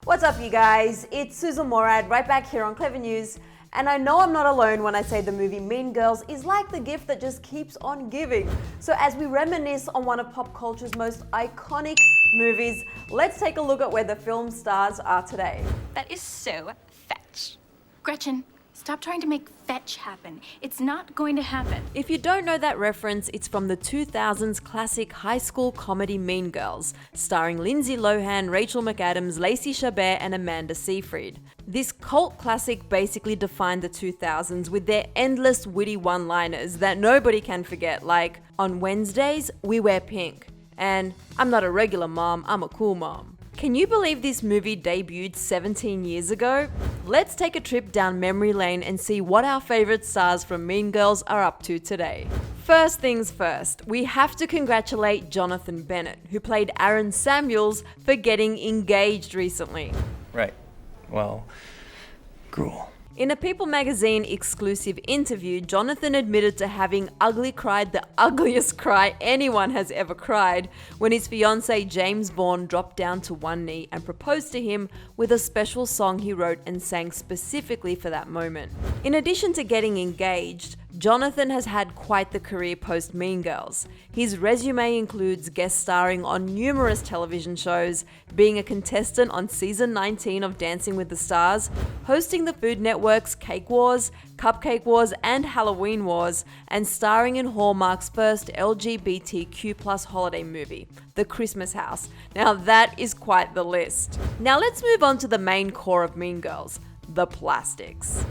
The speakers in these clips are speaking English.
What's up, you guys? It's Susan Morad right back here on Clever News. And I know I'm not alone when I say the movie Mean Girls is like the gift that just keeps on giving. So as we reminisce on one of pop culture's most iconic movies, let's take a look at where the film stars are today. That is so fetch. Gretchen, stop trying to make fetch happen. It's not going to happen. If you don't know that reference, it's from the 2000s classic high school comedy Mean Girls, starring Lindsay Lohan, Rachel McAdams, Lacey Chabert, and Amanda Seyfried. This cult classic basically defined the 2000s with their endless witty one-liners that nobody can forget, like, "On Wednesdays, we wear pink," and "I'm not a regular mom, I'm a cool mom." Can you believe this movie debuted 17 years ago? Let's take a trip down memory lane and see what our favorite stars from Mean Girls are up to today. First things first, we have to congratulate Jonathan Bennett, who played Aaron Samuels, for getting engaged recently. Right. Well, cool. In a People magazine exclusive interview, Jonathan admitted to having ugly cried the ugliest cry anyone has ever cried when his fiancée James Bourne dropped down to one knee and proposed to him with a special song he wrote and sang specifically for that moment. In addition to getting engaged, Jonathan has had quite the career post Mean Girls. His resume includes guest starring on numerous television shows, being a contestant on season 19 of Dancing with the Stars, hosting the Food Network's Cake Wars, Cupcake Wars, and Halloween Wars, and starring in Hallmark's first LGBTQ+ holiday movie, The Christmas House. Now that is quite the list. Now let's move on to the main core of Mean Girls, the plastics.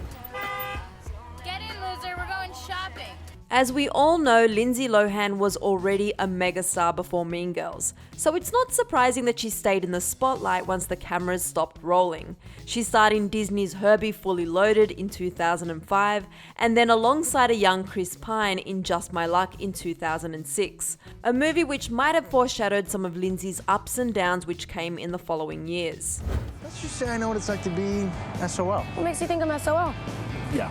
Get in, loser. We're going shopping. As we all know, Lindsay Lohan was already a megastar before Mean Girls, so it's not surprising that she stayed in the spotlight once the cameras stopped rolling. She starred in Disney's Herbie Fully Loaded in 2005, and then alongside a young Chris Pine in Just My Luck in 2006, a movie which might have foreshadowed some of Lindsay's ups and downs which came in the following years. Let's just say I know what it's like to be SOL. What makes you think I'm SOL? Yeah.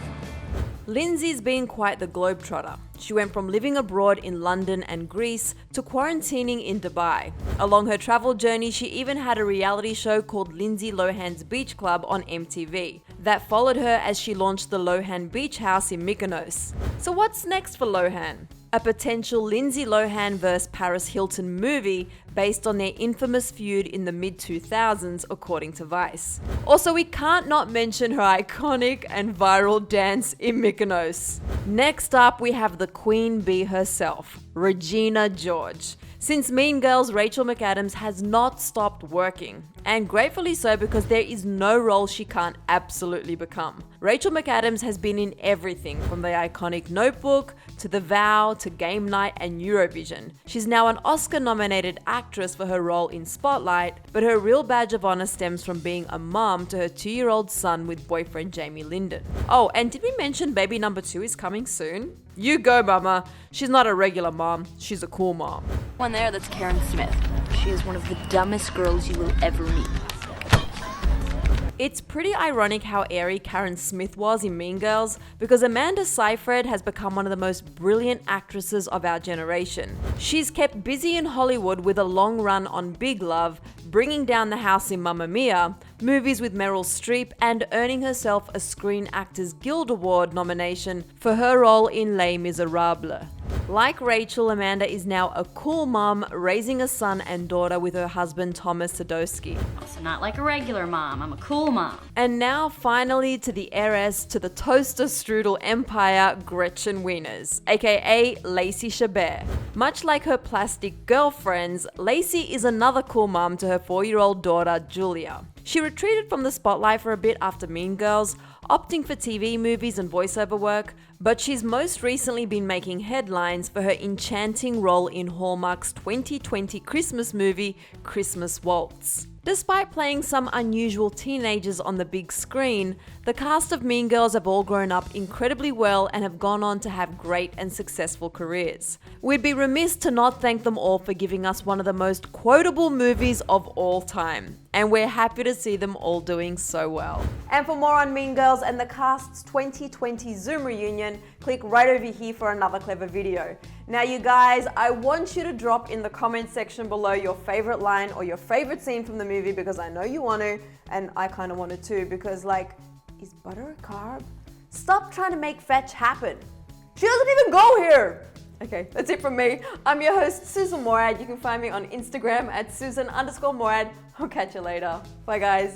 Lindsay's been quite the globetrotter. She went from living abroad in London and Greece to quarantining in Dubai. Along her travel journey, she even had a reality show called Lindsay Lohan's Beach Club on MTV that followed her as she launched the Lohan Beach House in Mykonos. So what's next for Lohan? A potential Lindsay Lohan vs Paris Hilton movie based on their infamous feud in the mid-2000s, according to Vice. Also, we can't not mention her iconic and viral dance in Mykonos. Next up, we have the Queen Bee herself, Regina George. Since Mean Girls, Rachel McAdams has not stopped working, and gratefully so, because there is no role she can't absolutely become. Rachel McAdams has been in everything from the iconic Notebook to The Vow to Game Night and Eurovision. She's now an Oscar-nominated actress for her role in Spotlight, but her real badge of honor stems from being a mom to her 2-year-old son with boyfriend Jamie Linden. Oh, and did we mention baby number 2 is coming soon? You go, mama. She's not a regular mom, she's a cool mom. One there, that's Karen Smith. She is one of the dumbest girls you will ever meet. It's pretty ironic how airy Karen Smith was in Mean Girls, because Amanda Seyfried has become one of the most brilliant actresses of our generation. She's kept busy in Hollywood with a long run on Big Love, bringing down the house in Mamma Mia, movies with Meryl Streep, and earning herself a Screen Actors Guild Award nomination for her role in Les Miserables. Like Rachel, Amanda is now a cool mom, raising a son and daughter with her husband Thomas Sadoski. Also not like a regular mom, I'm a cool mom. And now finally to the heiress to the toaster strudel empire, Gretchen Wieners, aka Lacey Chabert. Much like her plastic girlfriends, Lacey is another cool mom to her 4-year-old daughter, Julia. She retreated from the spotlight for a bit after Mean Girls, opting for TV movies and voiceover work, but she's most recently been making headlines for her enchanting role in Hallmark's 2020 Christmas movie, Christmas Waltz. Despite playing some unusual teenagers on the big screen, the cast of Mean Girls have all grown up incredibly well and have gone on to have great and successful careers. We'd be remiss to not thank them all for giving us one of the most quotable movies of all time, and we're happy to see them all doing so well. And for more on Mean Girls and the cast's 2020 Zoom reunion, click right over here for another clever video. Now you guys, I want you to drop in the comment section below your favorite line or your favorite scene from the movie, because I know you want to, and I kind of want to too, because like, is butter a carb? Stop trying to make fetch happen. She doesn't even go here. Okay, that's it from me. I'm your host, Susan Morad. You can find me on Instagram at Susan_Morad. I'll catch you later. Bye guys.